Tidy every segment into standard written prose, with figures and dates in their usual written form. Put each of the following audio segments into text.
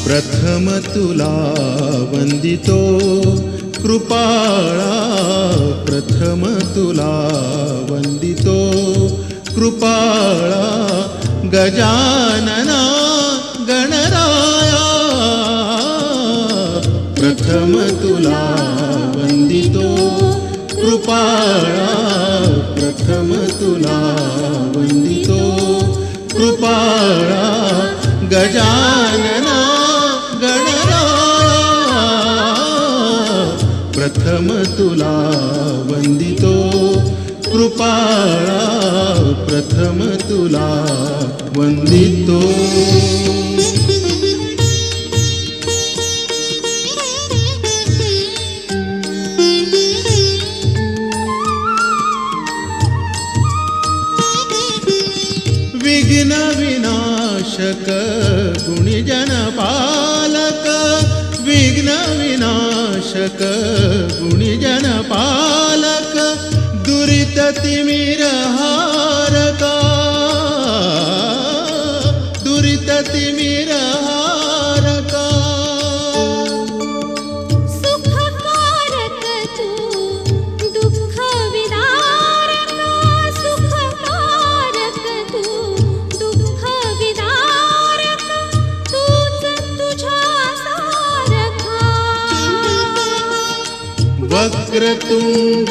प्रथम तुला वंदितो कृपाळा, प्रथम तुला वंदितो कृपाळा, गजानना गणराया। प्रथम तुला वंदितो कृपाळा, प्रथम तुला वंदितो कृपाळा, गजानना प्रथम तुला वंदितो कृपाळा, प्रथम तुला वंदितो। विघ्न विनाशक गुणिजन पालक, विघ्न विनाशक गुणिजन पालक, दुरित तिमिरहारका, दुरित तिमिरहारका। सुखकारक तू दुःख विदारक, सुखकारक तू दुःख विदारक, तूच तुझ्या सारखा। वक्रतुंड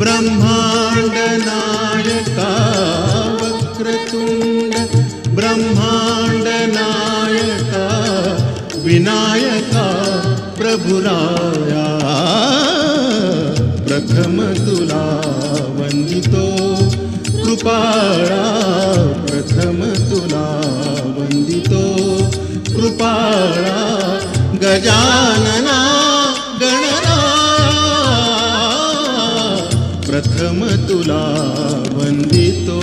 ब्रह्मांड नायका, वक्रतुंड ब्रह्मांड नायका, विनायका प्रभुराया। प्रथम तुला वंदितो कृपाळा, प्रथम तुला वंदितो कृपाळा, गजानना प्रथम तुला वंदितो।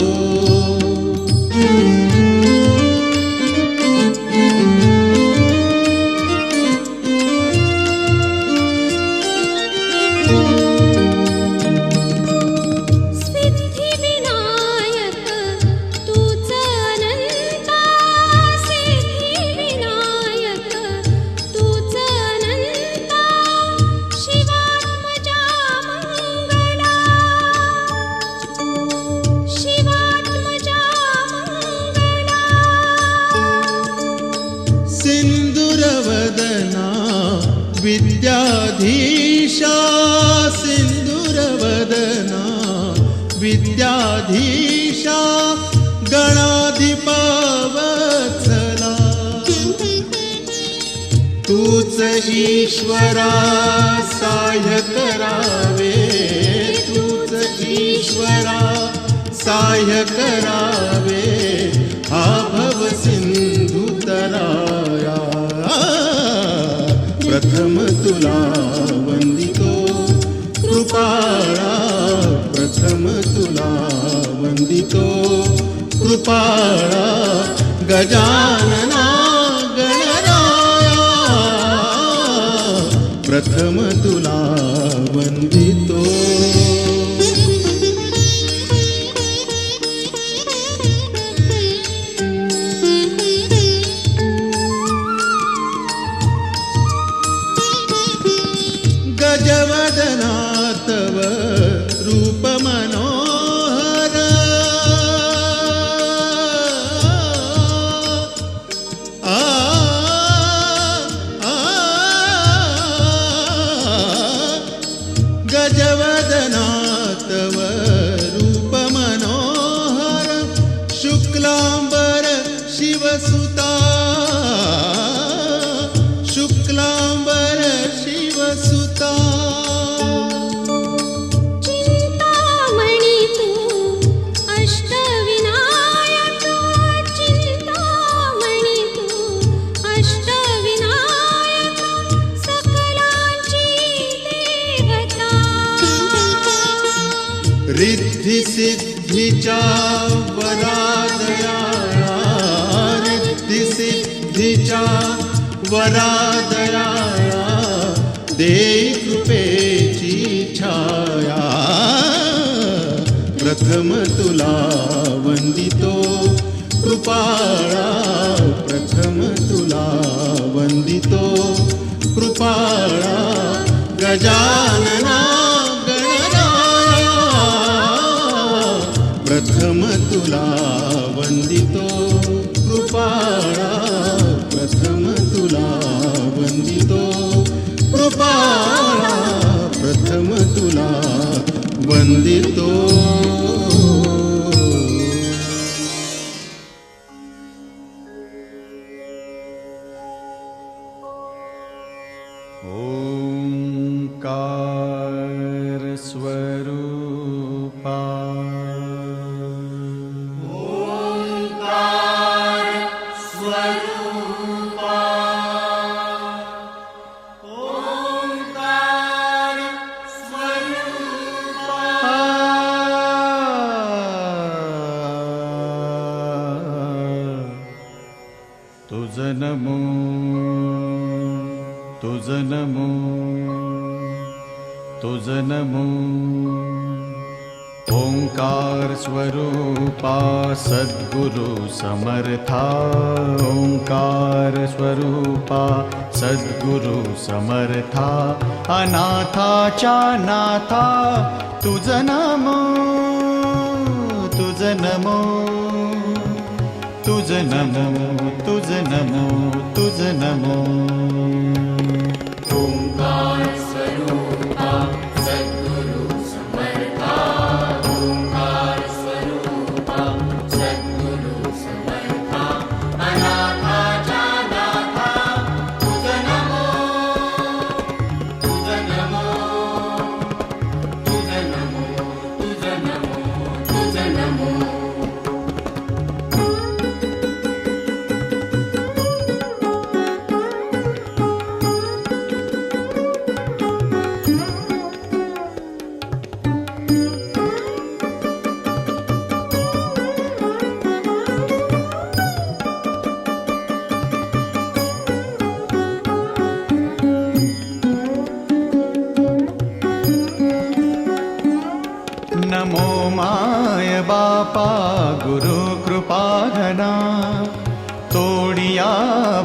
सिद्धी विनायक तूच अनंता, सिद्धी विनायक तूच अनंता, शिवात्मजा मंगला, शिवात्मजा मंगला। सिंदूरवदना विद्याधीशा, सिंदूरवदना विद्याधीशा, गणाधिपवत्सला, तूच ईश्वरा सहाय्य करावे, तूच ईश्वरा सहाय्य करावे, हा भव सिंधू तराया। प्रथम तुला वंदितो कृपाळा, प्रथम तुला वंदितो कृपाळा, गजानना गणराया। प्रथम तुला वंदितो। गजवदना तव रूप मनोहर आ, आ, गजवदना तव रूप मनोहर शुक्लांबर शिवसुता शुक्लांबर शिवसुता चिंतामणी तू अष्टविनायक चिंतामणी तू अष्टविनायक सकलांची देवता रिद्धी सिद्धीच्या वरादया रिद्धी सिद्धीच्या वरादया देई कृपेची छाया प्रथम तुला वंदितो कृपाळा प्रथम तुला वंदितो कृपाळा गजानना गणराया प्रथम तुला वंदितो कृपाळा प्रथम तुला वंदितो कृपाळा प्रथम तुला वंदितो ओंकार स्वरूपा तुझ नमो तुझ नमो तुझ नमो ओंकार स्वरूपा सद्गुरु समर्था ओंकार स्वरूपा सद्गुरु समर्था अनाथाच्या नाथा तुझ नमो तुझ नमो तुझ नमो तुझ नमो तुझ नमो ओंकार स्वरूपा सद्गुरु समर्था ओंकार स्वरूपा सद्गुरु समर्था अनाथाच्या नाथा तुझ नमो तुझ नमो तुझ नमो तुझ नमो तुझ नमो नमो माय बापा गुरु कृपा घना तोडिया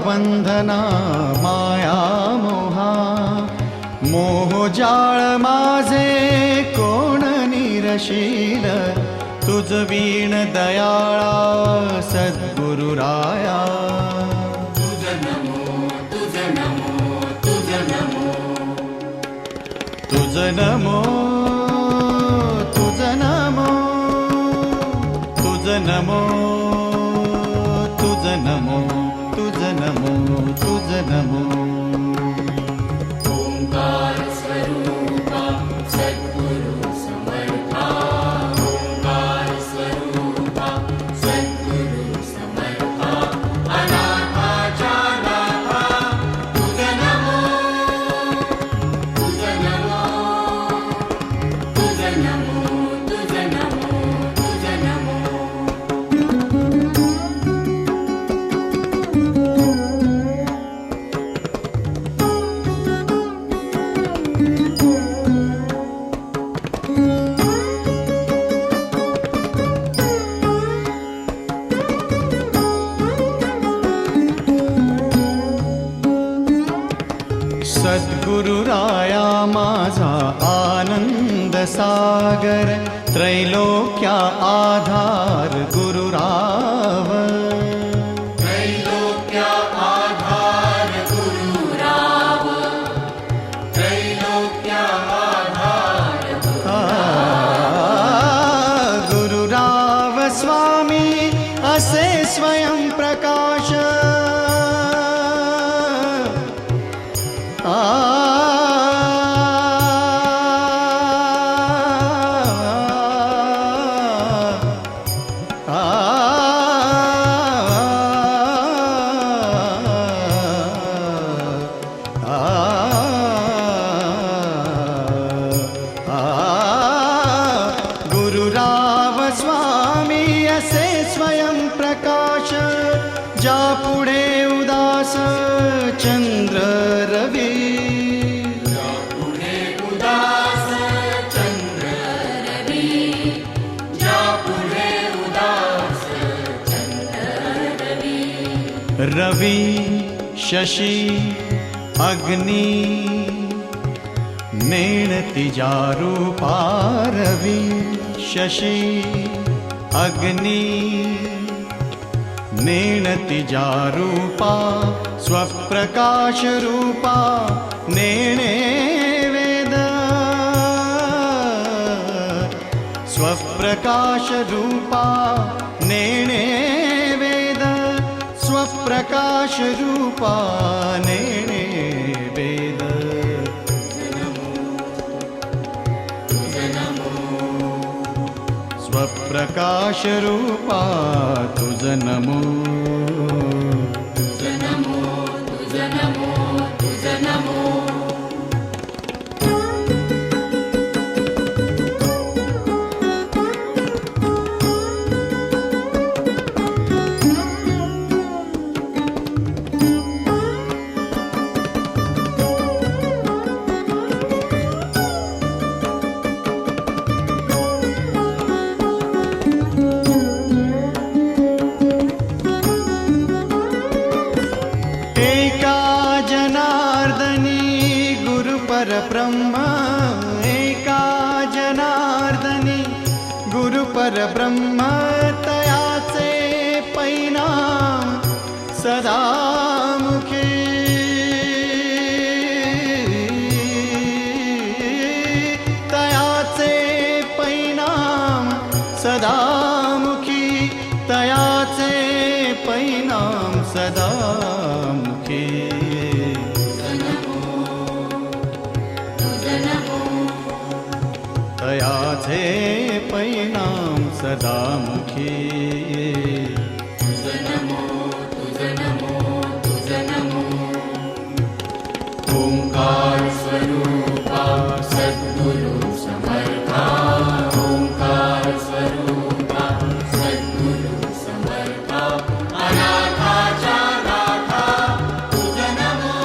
बंधना माया मोहा मोह जाळ माझे कोण निरशील तुझ वीण दयाळा सद्गुरुराया तुझ नमो तुझ नमो तुझ नमो तुझ नमो तुझ नमो तुझ नमो तुझ नमो तुझ नमो तुझ नमो ओंकार स्वरूपा सद्गुरु समर्था ओंकार स्वरूपा सद्गुरु समर्था अनाथाच्या नाथा तुझ नमो तुझ नमो तुझ नमो तुझ नमो तुझ नमो सद्गुरुराया माझा आनंद सागर, त्रैलोक्या आधार गुरुराव. त्रैलोक्या आधार गुरुराव, त्रैलोक्या आधार गुरुराव स्वामी असे स्वयं प्रकाश. गुरुराव स्वामी असे स्वयं प्रकाश, जा पुढे उदास चंद्र रवी. पुढे उदास चंद्र रवी, जा पुढे उदास चंद्र रवी. रवी शशी अग्नि नेणतिजा रूपा. रवी शशी अग्नि नेणतिजा रूपा, स्वप्रकाश रूपा नेणे वेद. स्वप्रकाश रूपा नेणे वेद, स्वप्रकाश रूपा नेणे वेद. स्वप्रकाश रूपा तुझ नमो. तुझ नमो, तुझ नमो, तुझ नमो. ब्रह्म एका जनार्दनी गुरु परब्रह्म, तयाचे परिणाम सदा मुखी. तयाचे परिणाम सदा मुखी, तयाचे परिणाम सदा मुखी. तयाचे परिणाम सदा मुखी. तुझ नमो, तुझ नमो, तुझ नमो. ओंकार स्वरूपा सद्गुरु समर्था, ओंकार स्वरूपा सद्गुरु समर्था. अनाथाच्या नाथा तुझ नमो,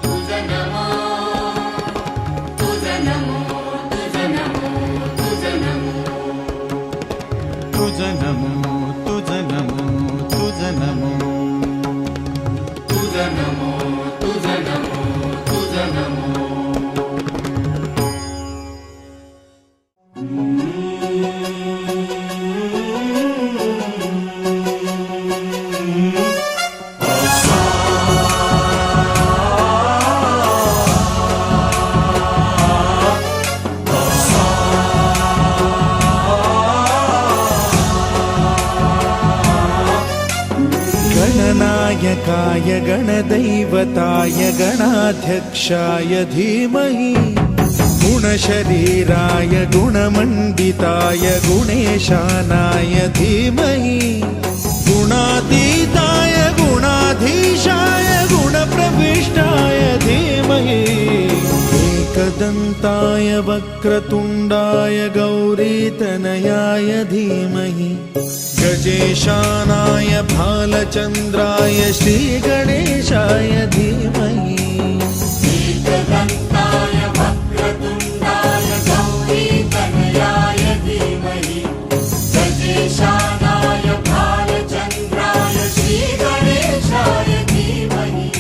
तुझ नमो, तुझ नमो, तुझ नमो, तुझ नमो. तुझ नमो, तुझ नमो, तुझ नमो. तुझ नमो, तुझ नमो, तुझ नमो. गणनायकाय गणदैवताय गणाध्यक्षाय धीमहि, गुणशरीराय गुणमण्डिताय गुणेशानाय धीमहि, गुणातीताय गुणाधीशाय गुणप्रविष्टाय धीमहि, एकदन्ताय वक्रतुण्डाय गौरीतनयाय धीमहि, गजेशानाय भालचन्द्राय श्रीगणेशाय धीमहि. एकदन्ताय वक्रतुण्डाय गौरीतनयाय धीमहि, गजेशानाय भालचन्द्राय श्रीगणेशाय धीमहि.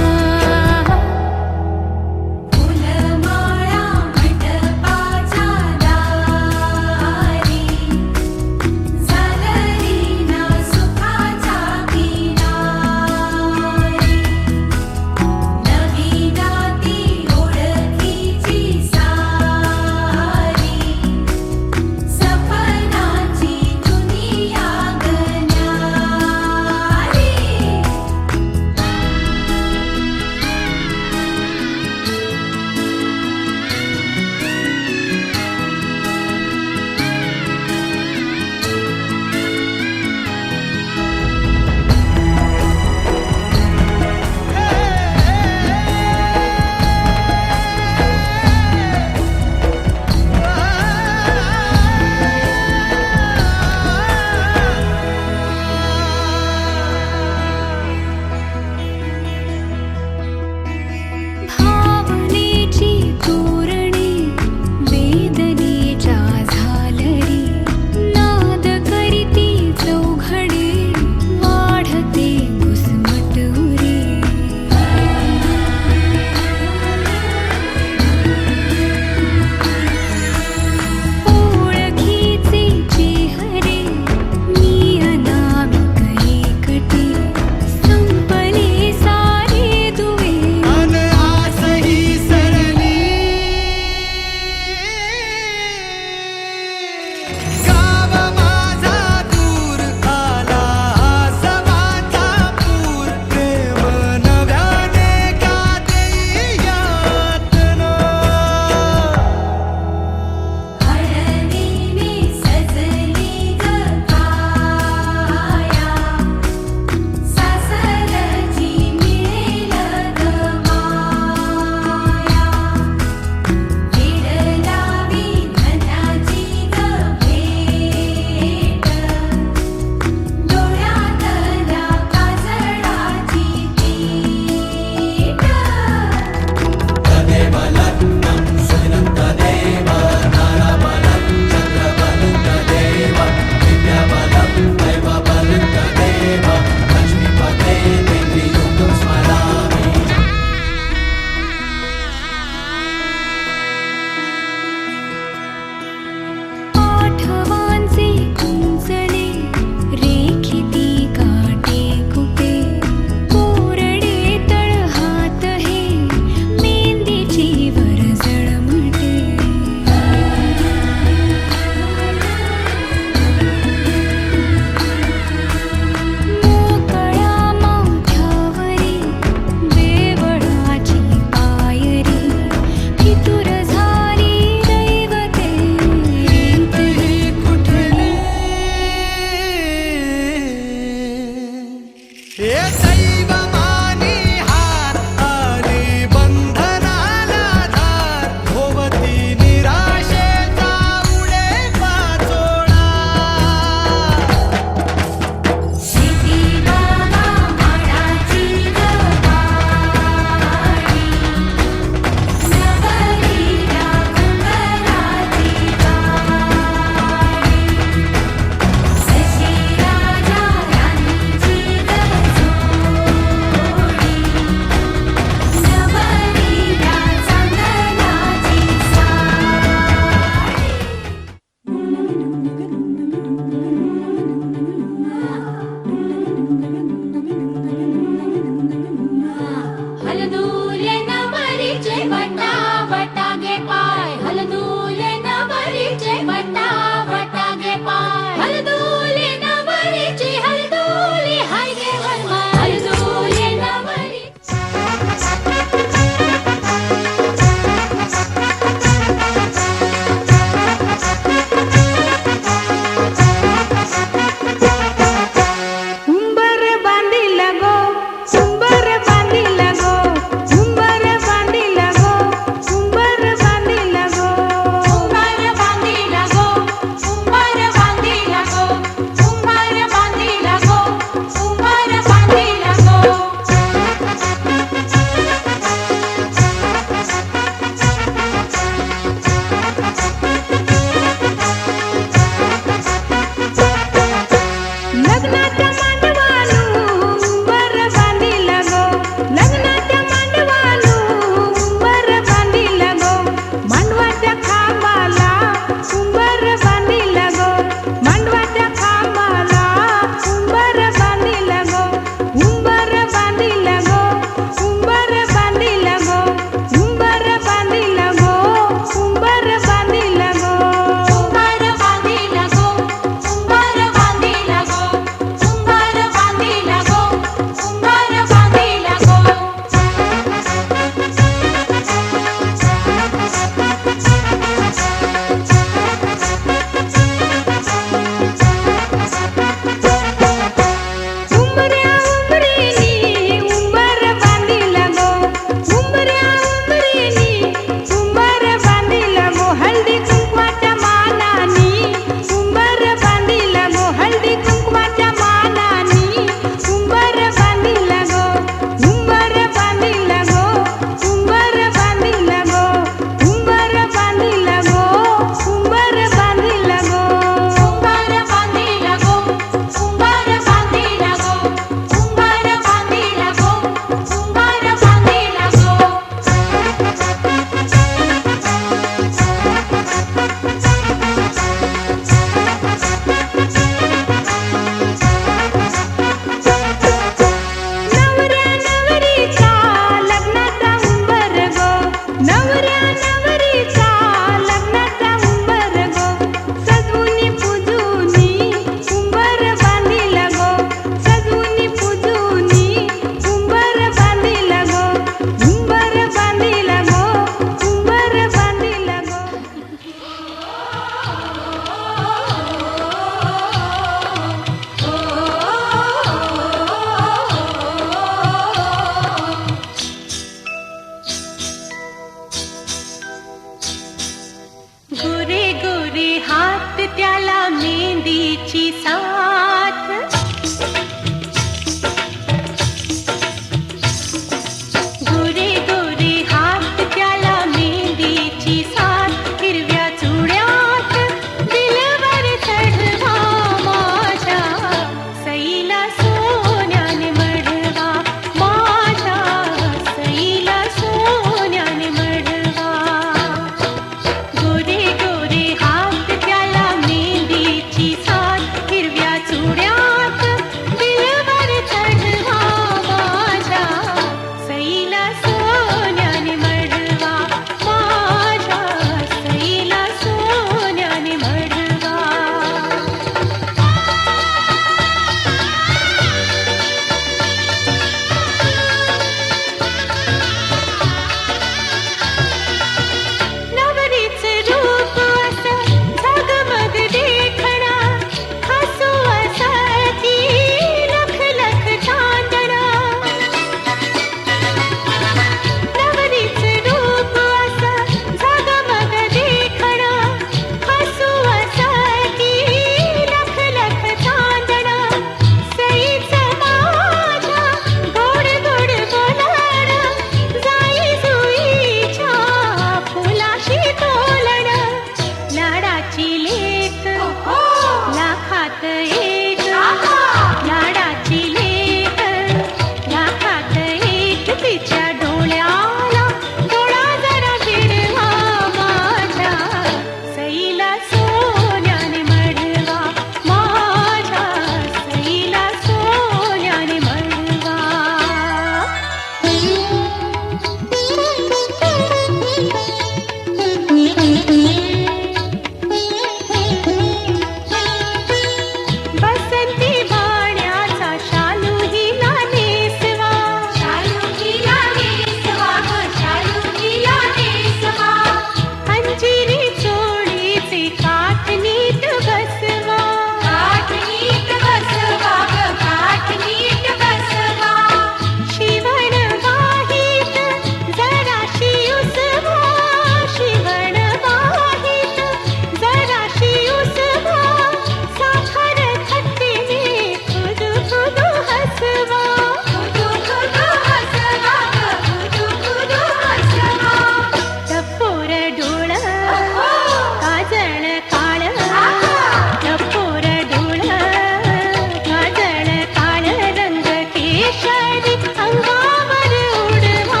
परी अंगावर उडवा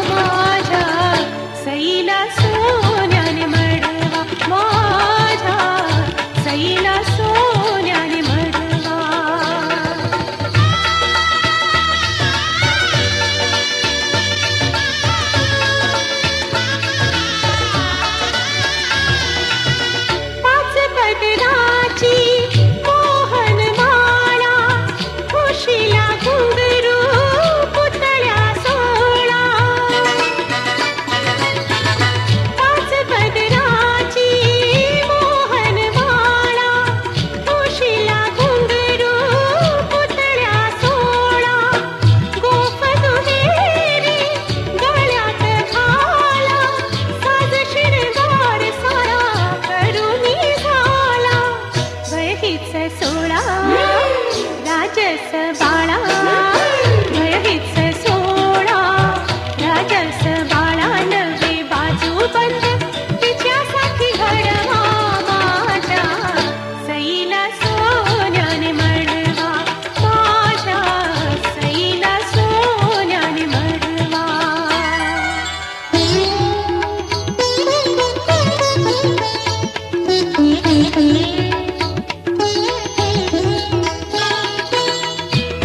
माझ्या सईला सोन्याने मडवा माझ्या सईला सोन्याने मडवा पाच पदराची मोहन माळा खुशीला घुंगरू पुतळ्या सोळा पाच पदराची मोहन माळा खुशीला घुंगरू पुतळ्या सोळा गोफ दुहेरी गळ्यात घाला साज शिरगार सारा करुणी झाला वहीच सोळा राजस बाळा वहीच सोळा राजस बाळा नवे बाजू बंद तिच्यासाठी घडवा माझ्या सईला सोन्याने मडवा माझ्या सईला सोन्याने मडवा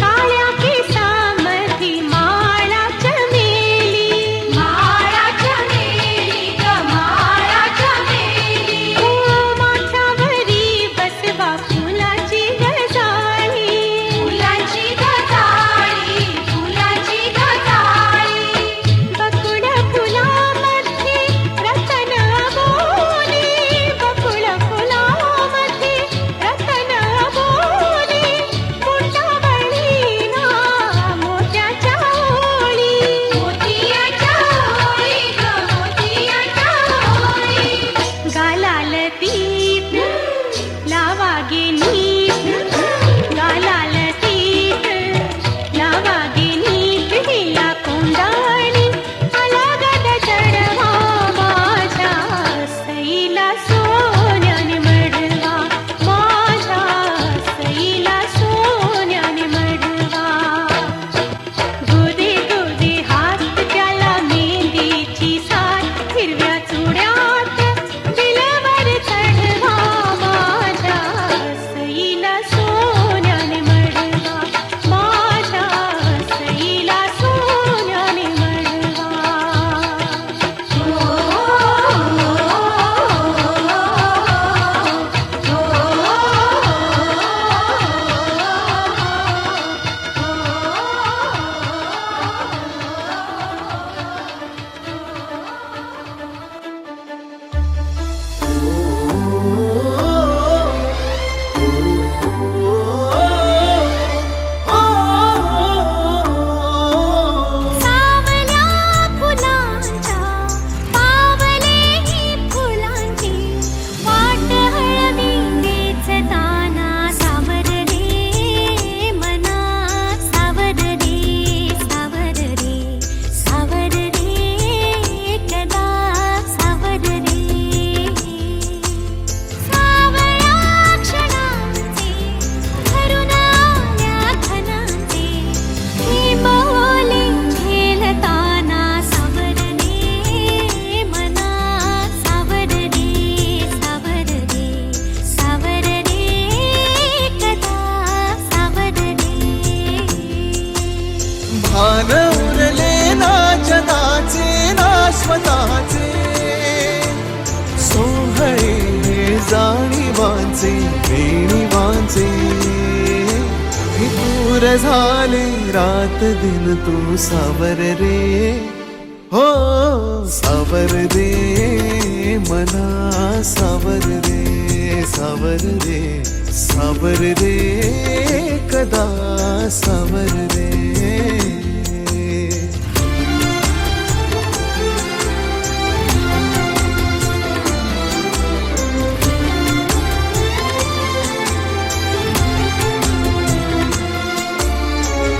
काळ्या केसामधी माळा चमेली माळा चमेली ग माळा चमेली माथ्यावरी बसवा फुलाची गजाळी फुलाची गजाळी फुलाची गजाळी बकुळ फुलामध्ये रतन बोली बकुळ फुलामध्ये रतन बोली मोठ्यावळी ना मोत्याच्या ओळी मोतियाच्या ओळी ग मोतियाच्या ओळी गालाल तीत लावा गे नीट गालाल तीत लावा गे नीट हिला कोंडाळी अलगद चढवा माझ्या सईला सोन्याने मडवा माझ्या सईला सोन्याने मडवा गोदे गोदे हात त्याला मेहंदीची साथ हिरव्या चुड्यात दिलवर चढवा माझ्या सईला सोन्याने मडवा माझ्या सईला सोन्याने मडवा सावल्या फुलांच्या पावलेही फुलांची वाट हळवी नेचताना सावर रे मना सावर रे सावर रे सावर रे कदा सावर रे सावळ्या क्षणांचे भरून आल्या घनांचे हे बोले झेलताना सावर रे मना सावर रे सावर रे सावर रे कदा सावर रे भान उरले ना जगाचे ना स्वतःचे सोहळे जाणीवांचे बेणीवांचे दूर झाले रात दिन तू सावर रे हो सावर रे मना सावर रे सावर रे सावर रे कदा सावर रे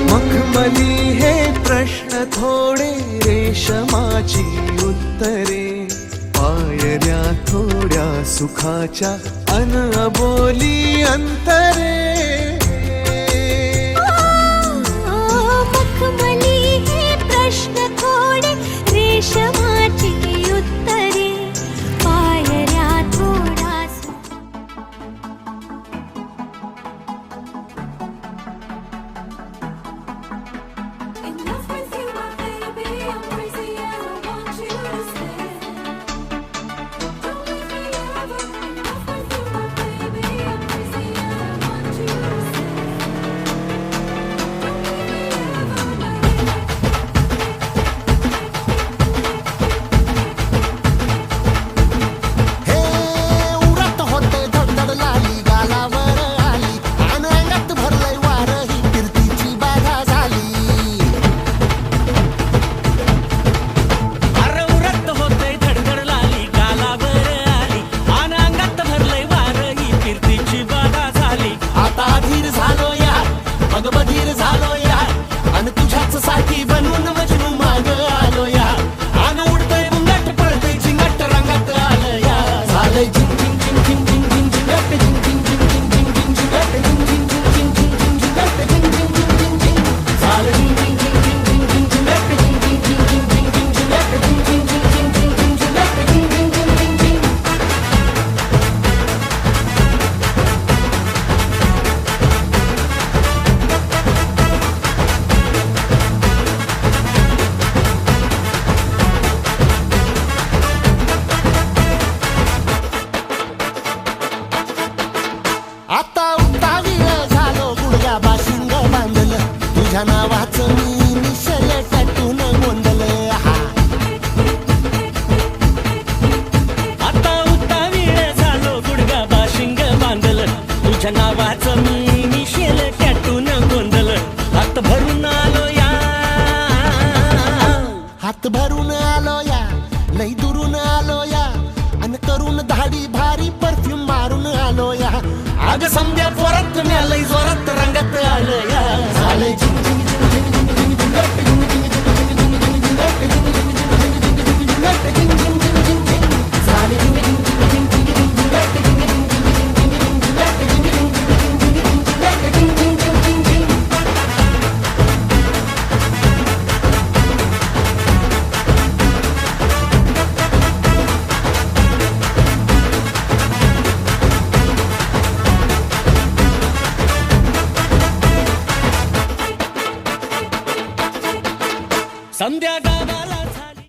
मखमली हे प्रश्न थोडे रेशमाची उत्तरे पायऱ्या थोड्या सुखाच्या अनबोली अंतरे मखमली हात भरून आलो या लई दुरून आलो या अन करून धाडी भारी परफ्यूम मारून आलो या अग समजा परत म्या लई जोरात रंगात आलो या झाले झिंग झिंग झिंग झिंग झिंग झिंग झिंग झिंग संध्या गावाला झाली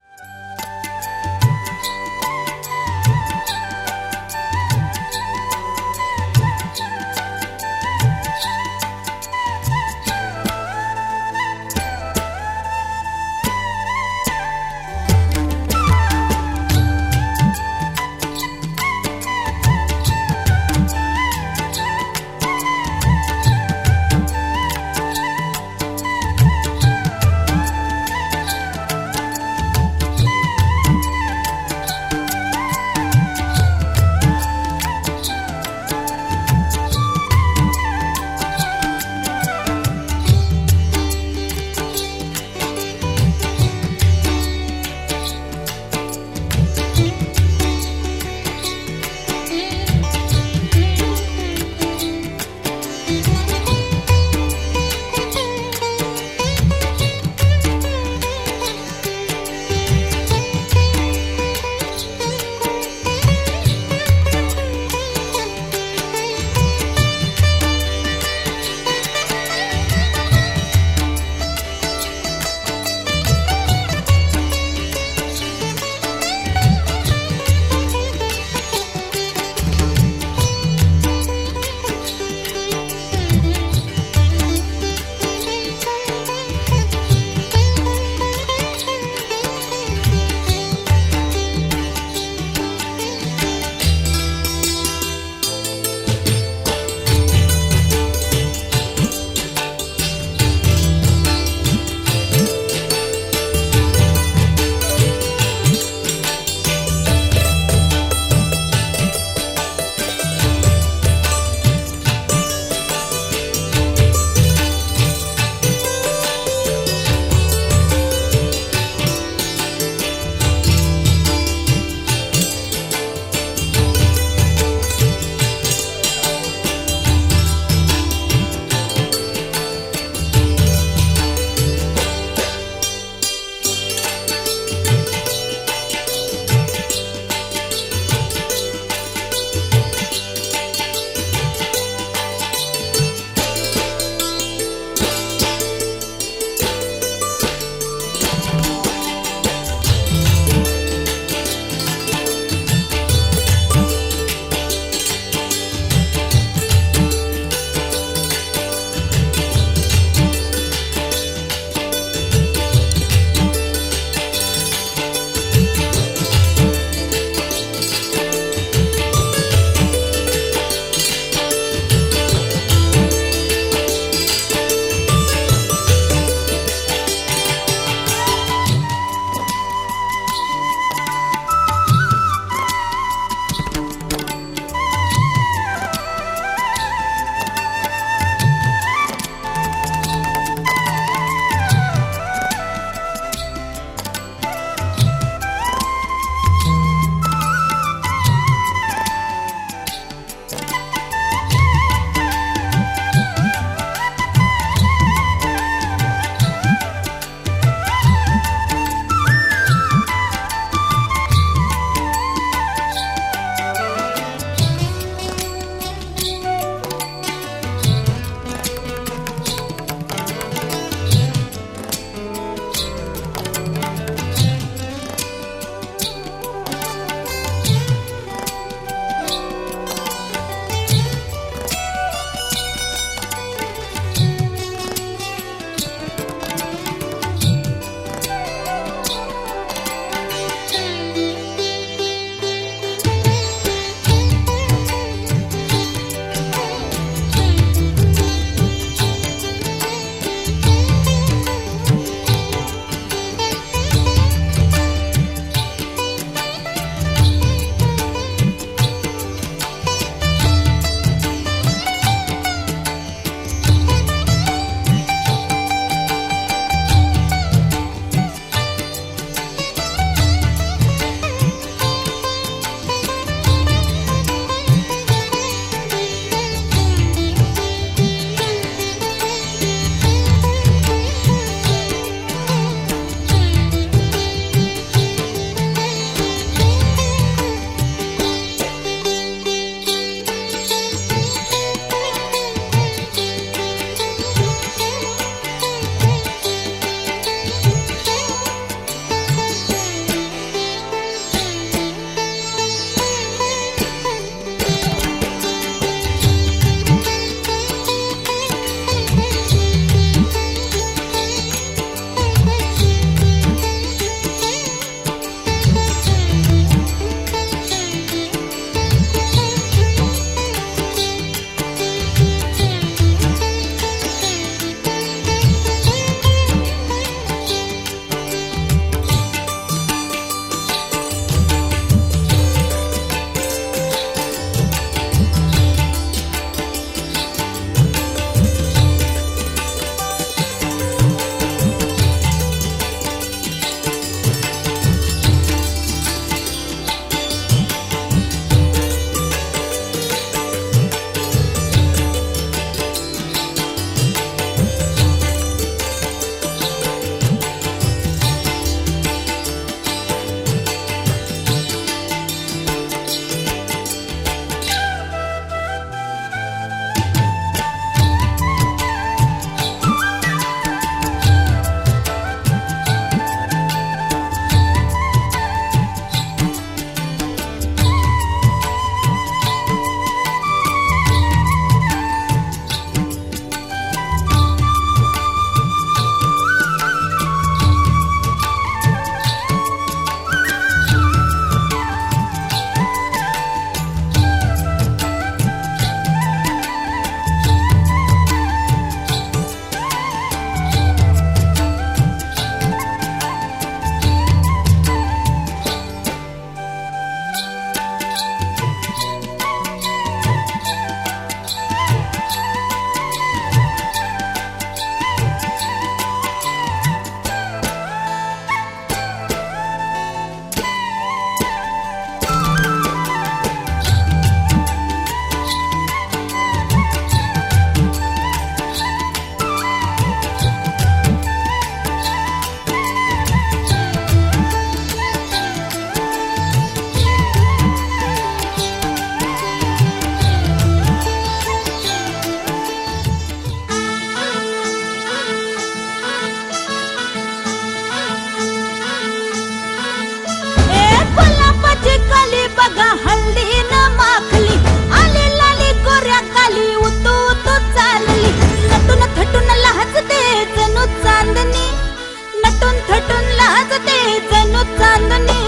थटून लाजते जणू चांदणी.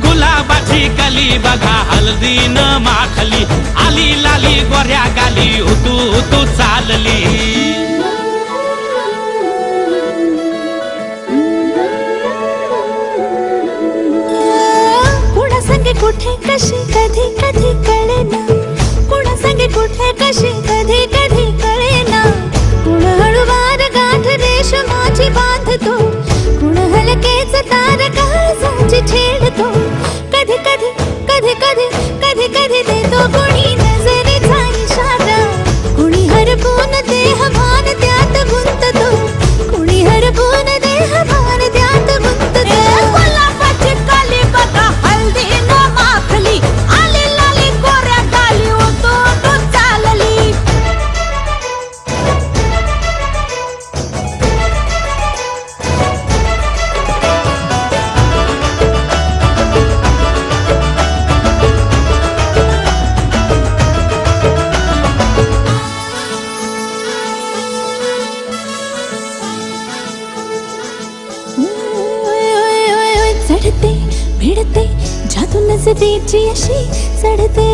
गुलाबाची कली बघा हळदीन माखली, आली लाली गोऱ्या गाली उतू उतू चालली. कुणा संगे कुठे कशी कधी कधी कळेना, कुणा संगे कुठे कशी कधी कधी कळेना. कुण हळूवार गाठ रेशमाची बांधतो, कुण हलकेच तार काळजाची छेडतो. कधी कधी कधी कधी कधी कधी देतो कुणी नजरेचा इशारा, कुणी हरपून देह भान त्यात गुंततो, कुणी हरपून देह भान त्यात गुंततो. गुलाबाची काली बघा हळदीन माखली, आली लाली गोऱ्या गाली उतू उतू चालली. चढते भिडते जादू नजरेची अशी, चढते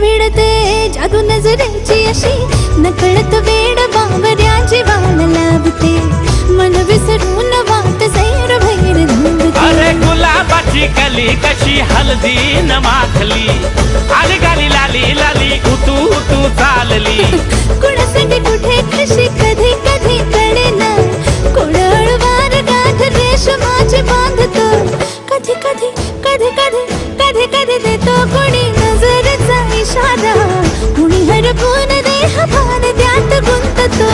भिडते जादू नजरेची अशी. नकळत वेड बावऱ्याची वाण लाभते, मन विसरून वाट सैर भैर धुंदते. अरे गुलाबाची कली कशी हळदीन माखली, आली गाली लाली लाली उतू उतू चालली. कुणा संगे कुठे कशी कधी कधी कळेना, कोण हळूवार गाठ रेशमाची बांधतो. कधी कधी कधी कधी कधी कधी देतो कोणी नजरेचा इशारा, कुणी हरपून देह भान त्यात गुंततो.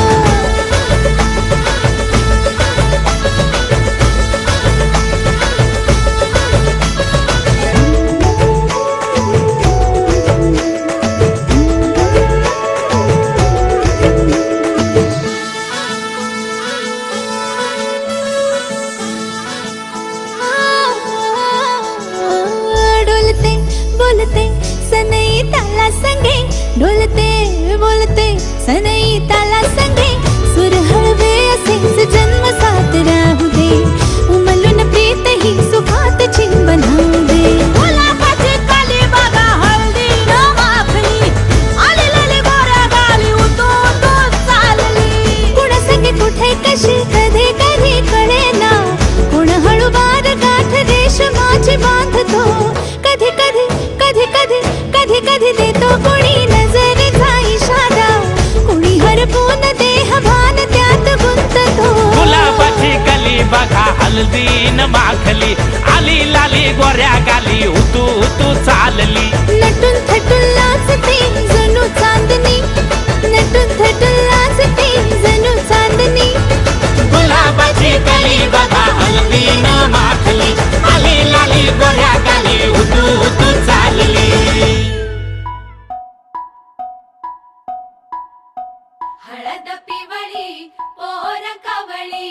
डोलते बोलते सनई ताला संगे, डोलते बोलते सनई ताला संगे. सुर हळवे असेच जन्म साथ राहू दे, उमलून प्रीत ही सुखात चिंबन होऊ दे. गुलाबाची काली बघा हळदीन माखली, आली लाली गोऱ्या गाली उतू उतू चालली. कुणा संगे कुठे कशी कधी कधी कळेना, कुण हळूवार गाठ रेशमाची बांधतो. कधी कधी कधी कधी कधी कधी देतो कोणी नजरेचा इशारा, कुणी हरपून देह भान त्यात गुंततो. गुलाबाची कली बघा हळदीन माखली, आली लाली गोऱ्या गाली उतू उतू चालली. नटून थटून लाजते जणू चांदणी, नटून थटून लाजते जणू चांदणी. गुलाबाची कली बघा हळदीन माखली, आली लाली गोऱ्या गाली उतू उतू चालली. हळद पिवळी पोर कवळी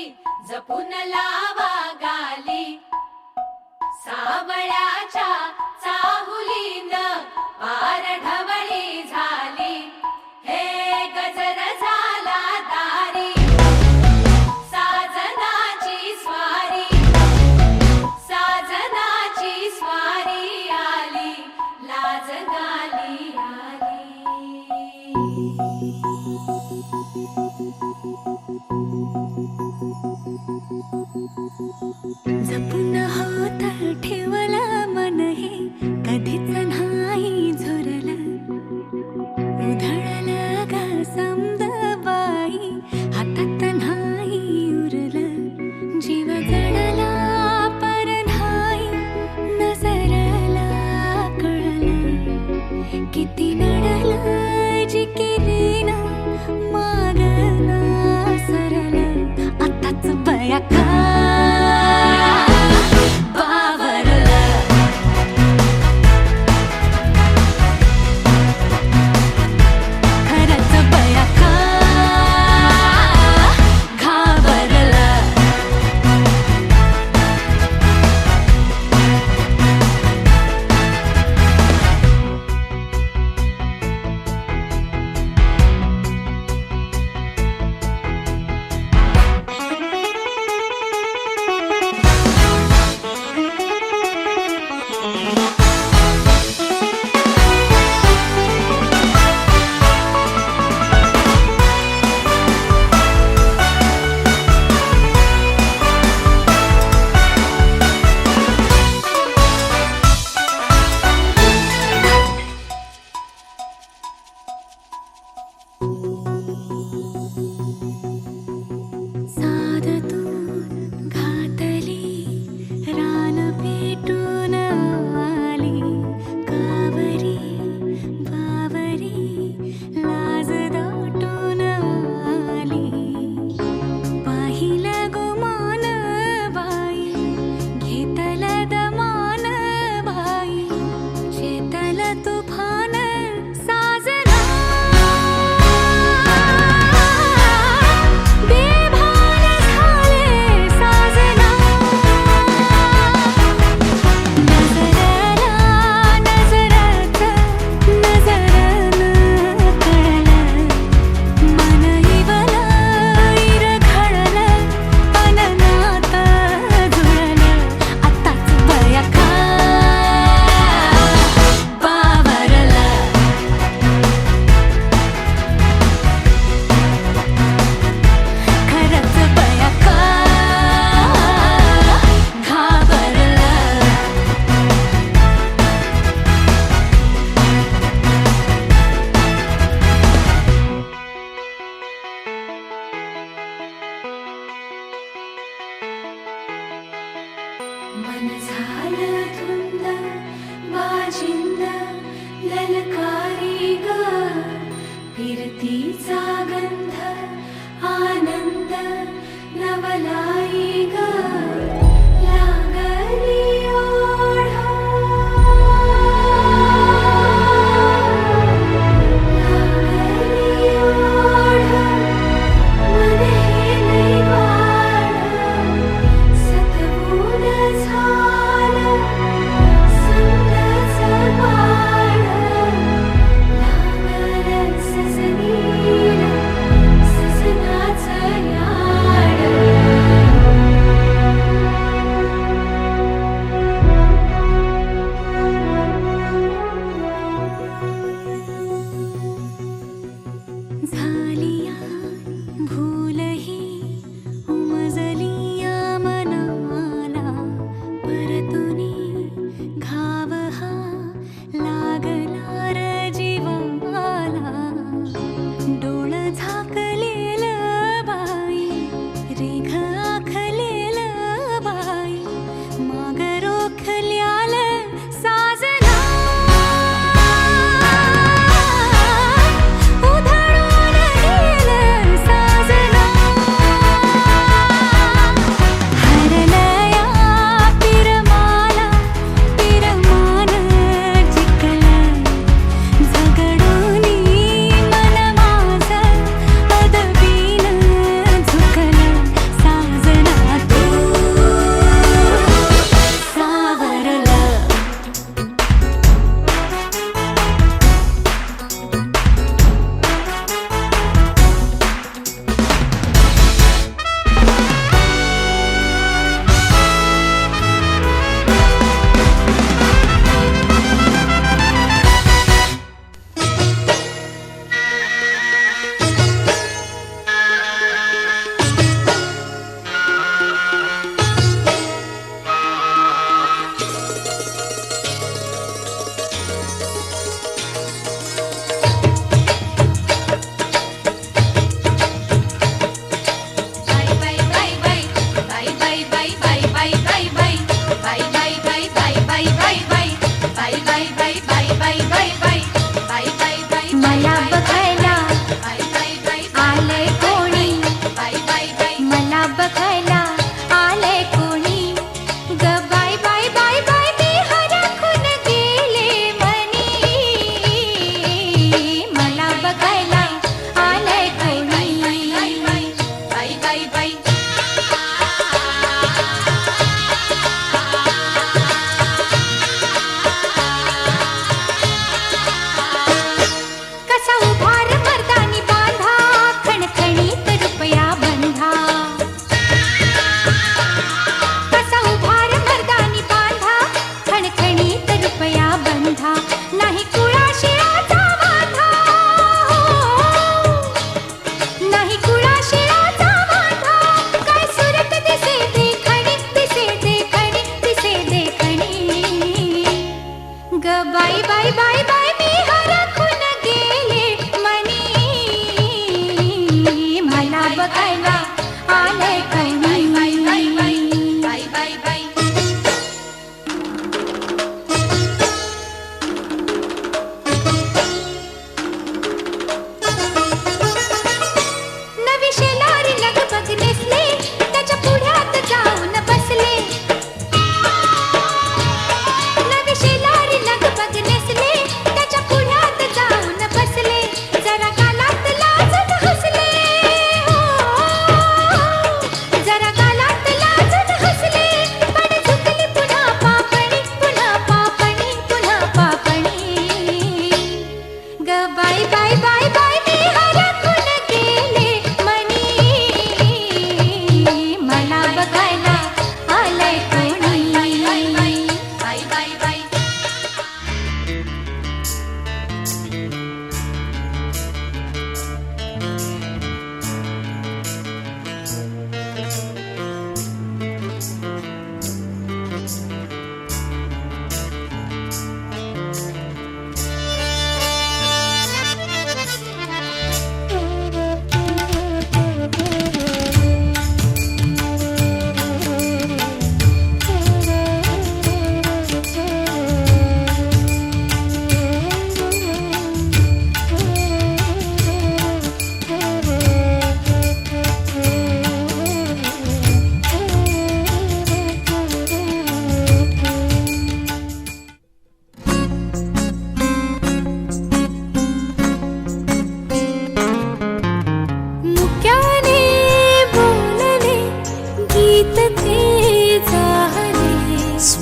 जपून लावा गाली, सावळ्याच्या चाहुलीन पार ढवळी झाली. हे गजर झाला दारी, साजनाची स्वारी, साजनाची स्वारी आली, लाज गाली आली. जपून होत ठेवला मन हे, कधीच नाही झुरलं. उधळलं ग समद बाई, हातात नाही उरलं. जीव जडला पर नाही नजरला कळलं. किती नडलं जिकिरीना मागना सरलं. आताच बया का बावरलं. मन झालं धुंद बाजिंद ललकारी ग फिरतीचा गंध आनंद नवलाई ग लागली ओढा लागली ओढा मन हे लई वाढ सतबून झालं संगच बाळ लागलं सजनीला सजनाचं याड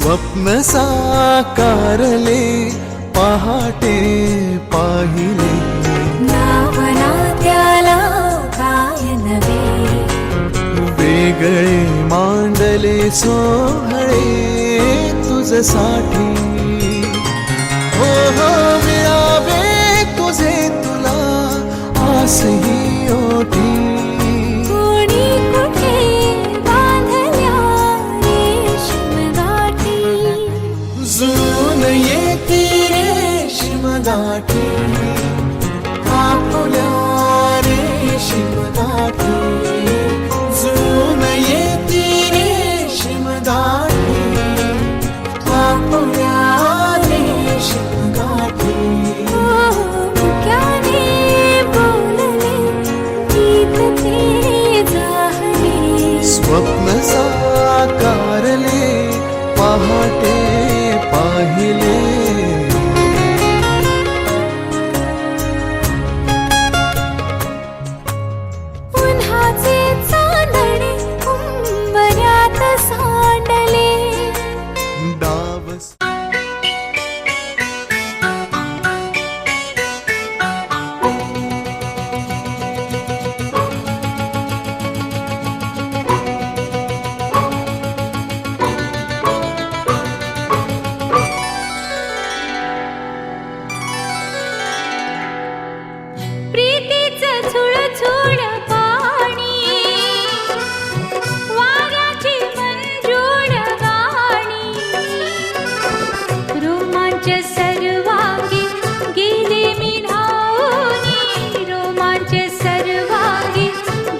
स्वप्न साकारले पहाटे पाहिले नावना त्याला काय नवे वेगळे मांडले सोहळे तुझसाठी हो हो मिळावे तुझे तुला आसही ओठी कोणी कुठे बांधल्या रेशीम गाठी जुळून येती रेशीम गाठी आपुल्या रेशीम गाठी जुळून येती रेशीम गाठी आपुल्या रेशीम गाठी मुक्याने बोलले गीत ते जाहले स्वप्न साकारले पहाटे पाहिले उन्हाचे चांदणे उंबऱ्यात सांडले डावस प्रीतीचं झुळझुळ पाणी वाऱ्याची मंजूळ गाणी रोमांच सर्वांगी गेले मी धावूनी रोमांच सर्वांगी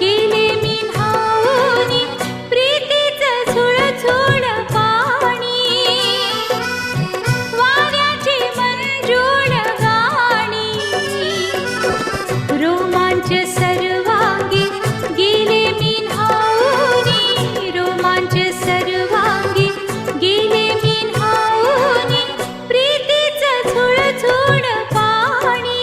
गेले मी धावूनी प्रीतीचं झुळझुळ पाणी वाऱ्याची मंजूळ गाणी रोमांच सर्वांगी गेले मी धावूनी रोमांच सर्वांगी गेले मी धावूनी प्रीतीचं झुळझुळ पाणी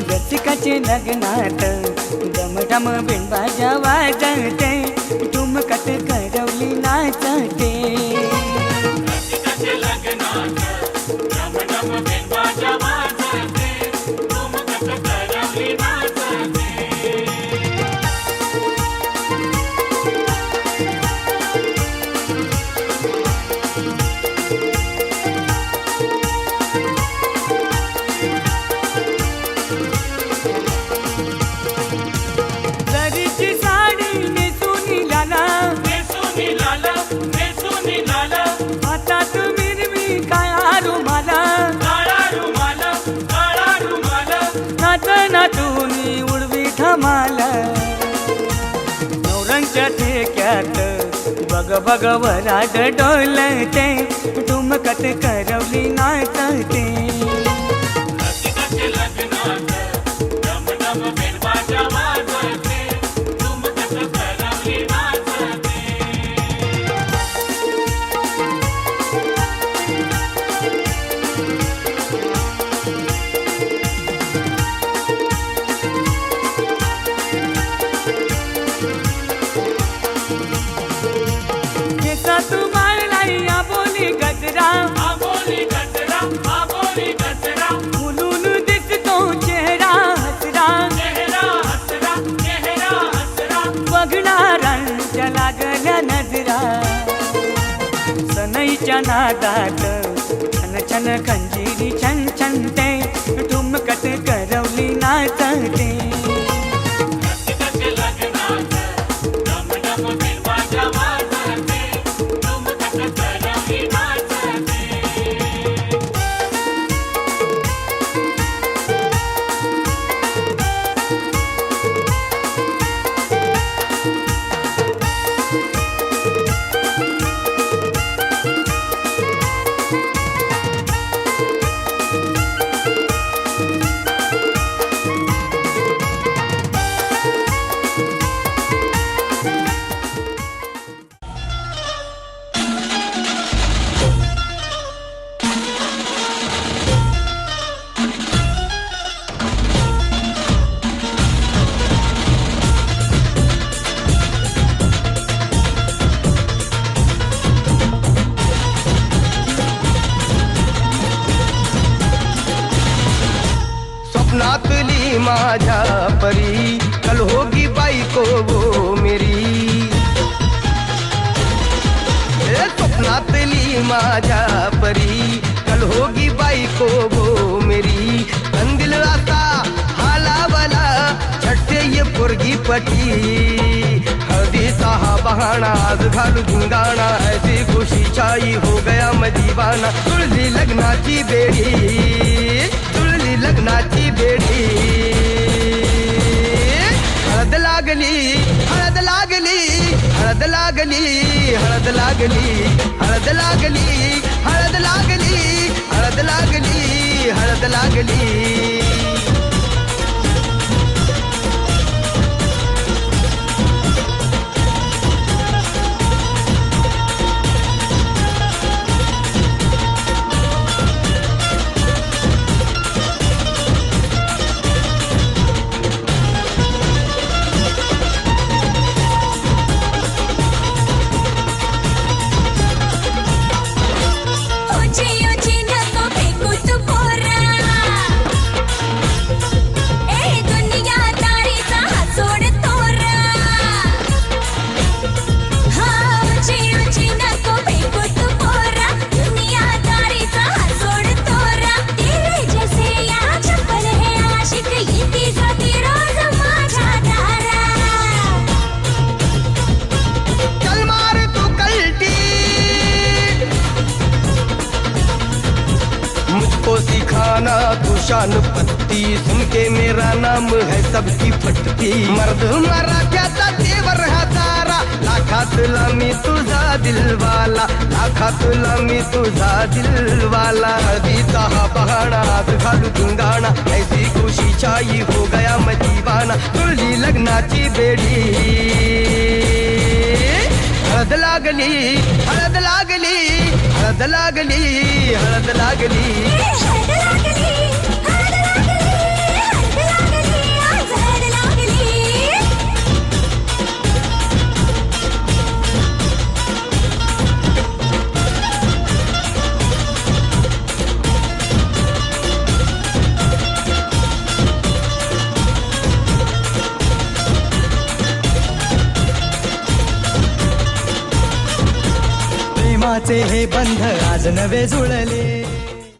रसिकाचे लग्नात डमडम बिनबाजा वाजते ठुमकत करवली नाचते जरीची साडी नेसून लाला हातात मिरवी काळा रुमाला नाचून उडवी धमाला नवरंगच्या ठेक्यात बग वराड डोलते ठुमकत करवली नाचते केसात माळलाई आबोली गजरा मुलून दिसतो चेहरा हसरा बघणाऱ्यांच्या लागल्या नजरा सनईच्या नादात छन छन खंजीरी छन छनते ठुमकत करवली नाचते परी कल होगी बाई को वो मेरी स्वप्नातली माझ्या परी कल होगी बाई को वो मेरी कंदिल आता हालावाला छटते ये पोरगी पटी हळदीचा हा बहाणा आज घालू धिंगाणा ऐसी खुशी छाई हो गया मदीवाना तुळली लग्नाची बेडी तुळली लग्नाची बेडी हळद लागली हळद लागली हळद लागली हळद लागली हळद लागली हळद लागली हळद लागली हळद लागली ऊंची ऊंची नको फेकू तू पोरा ए दुनिया तारीचा हात सोड तोरा हा ऊंची ऊंची नको फेकू तू पोरा दुनिया तारीचा हात सोड तोरा तेरे जैसे या चप्पल है आशिक येती जाती रोज माझ्या दारा चल मार तू कल्टी मुझको सिखाना तू शान पत्ती सुन के मेरा नाम है सबकी फटती मर्द मराठ्याचा देवर हा सारा लाखातला मी तुझा दिलवाला लाखातला मी तुझा दिलवाला हळदीचा हा बहाणा आज घालू धिंगाणा ऐसी खुशी छाई हो गया मदीवाना तुळली लग्नाची बेडी हळद लागली हळद लागली हळद लागली हळद लागली हळद लागली हळद लागली हळद लागली आज हळद लागली प्रेमाचे हे बंध आज नवे जुळले